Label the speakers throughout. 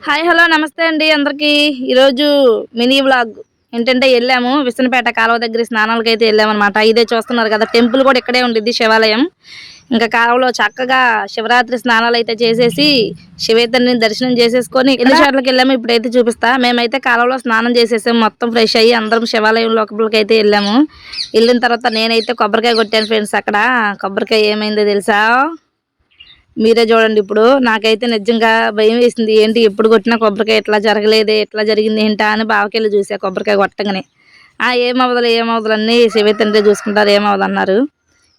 Speaker 1: Hi hello నమస్తే అండి అందరికీ. ఈరోజు మినీ వ్లాగ్ ఏంటంటే వెళ్ళాము విసనపేట కాలువ దగ్గర స్నానాలకి అయితే వెళ్ళామన్నమాట. ఇదే చూస్తున్నారు కదా, టెంపుల్ కూడా ఇక్కడే ఉండిద్ది, శివాలయం. ఇంకా కాలువలో చక్కగా శివరాత్రి స్నానాలు అయితే చేసేసి శివేతన్ని దర్శనం చేసేసుకొని ఎన్ని చోట్లకి వెళ్ళాము ఇప్పుడైతే చూపిస్తా. మేమైతే కాలువలో స్నానం చేసేసాము, మొత్తం ఫ్రెష్ అయ్యి అందరం శివాలయం లోపలికి అయితే వెళ్ళాము. వెళ్ళిన తర్వాత నేనైతే కొబ్బరికాయ కొట్టాను ఫ్రెండ్స్. అక్కడ కొబ్బరికాయ ఏమైందో తెలుసా? మీరే చూడండి. ఇప్పుడు నాకైతే నిజంగా భయం వేసింది. ఏంటి ఎప్పుడు కొట్టినా కొబ్బరికాయ ఇట్లా జరగలేదే, ఇట్లా జరిగింది ఏంటా అని బావకెళ్ళి చూసా కొబ్బరికాయ కొట్టగానే. ఏమవదులు అన్నీ శివ తండ్రి చూసుకుంటారు, ఏమవదు అన్నారు.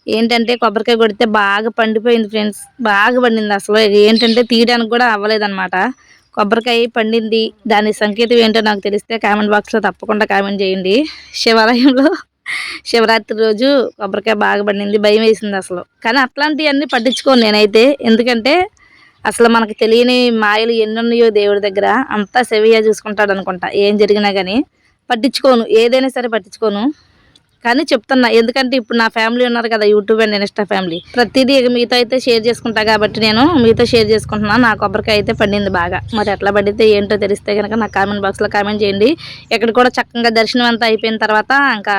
Speaker 1: ఏంటంటే కొబ్బరికాయ కొడితే బాగా పండిపోయింది ఫ్రెండ్స్, బాగా పండింది. అసలు ఏంటంటే తీయడానికి కూడా అవ్వలేదన్నమాట. కొబ్బరికాయ పండింది, దాని సంకేతం ఏంటో నాకు తెలిస్తే కామెంట్ బాక్స్లో తప్పకుండా కామెంట్ చేయండి. శివాలయంలో శివరాత్రి రోజు కొబ్బరికాయ బాగా పండింది, భయం వేసింది అసలు. కానీ అట్లాంటివన్నీ పట్టించుకోను నేనైతే, ఎందుకంటే అసలు మనకు తెలియని మాయలు ఎన్నున్నాయో దేవుడి దగ్గర. అంతా సెవియా చూసుకుంటాడు అనుకుంటా, ఏం జరిగినా కానీ పట్టించుకోను, ఏదైనా సరే పట్టించుకోను. కానీ చెప్తున్నా, ఎందుకంటే ఇప్పుడు నా ఫ్యామిలీ ఉన్నారు కదా, యూట్యూబ్ అండ్ ఇన్స్టా ఫ్యామిలీ, ప్రతిదీ మీతో అయితే షేర్ చేసుకుంటా కాబట్టి నేను మీతో షేర్ చేసుకుంటున్నాను. నా కొబ్బరికాయ అయితే పండింది బాగా. మరి ఎట్లా పడితే ఏంటో తెలిస్తే కనుక నాకు కామెంట్ బాక్స్లో కామెంట్ చేయండి. ఇక్కడ కూడా చక్కగా దర్శనం అంతా అయిపోయిన తర్వాత ఇంకా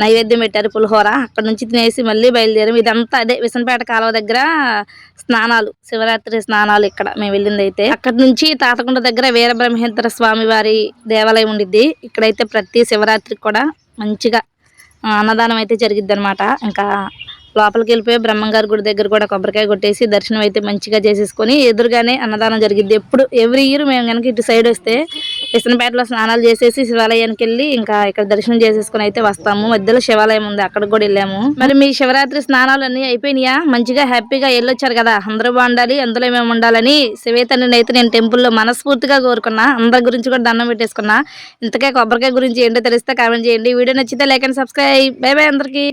Speaker 1: నైవేద్యం పెట్టారు, పులిహోర. అక్కడ నుంచి తినేసి మళ్ళీ బయలుదేరాం. ఇదంతా అదే విసనపేట కాలువ దగ్గర స్నానాలు, శివరాత్రి స్నానాలు ఇక్కడ మేము వెళ్ళింది అయితే. అక్కడ నుంచి తాతకుండ దగ్గర వీరబ్రహ్మేంద్ర స్వామి వారి దేవాలయం ఉండిద్ది. ఇక్కడైతే ప్రతి శివరాత్రికి కూడా మంచిగా అన్నదానం అయితే జరిగిద్ది అనమాట. ఇంకా లోపలికి వెళ్ళిపోయి బ్రహ్మంగారి గుడి దగ్గర కూడా కొబ్బరికాయ కొట్టేసి దర్శనం అయితే మంచిగా చేసేసుకొని ఎదురుగానే అన్నదానం జరిగిద్ది. ఎవ్రీ ఇయర్ మేము కనుక ఇటు సైడ్ వస్తే విసనపేటలో స్నానాలు చేసేసి శివాలయానికి వెళ్ళి ఇంకా ఇక్కడ దర్శనం చేసేసుకుని అయితే వస్తాము. మధ్యలో శివాలయం ఉంది, అక్కడికి కూడా వెళ్ళాము. మరి మీ శివరాత్రి స్నానాలు అన్నీ అయిపోయినాయా? మంచిగా హ్యాపీగా వెళ్ళొచ్చారు కదా. అందరూ బాగుండాలి, అందులో మేము ఉండాలని శివేతన్ని అయితే నేను టెంపుల్లో మనస్ఫూర్తిగా కోరుకున్నా. అందరి గురించి కూడా దండం పెట్టేసుకున్నా. ఇంతకే కొబ్బరికాయ గురించి ఏంటో తెలిస్తే కామెంట్ చేయండి. వీడియో నచ్చితే like and subscribe. By by అందరికీ.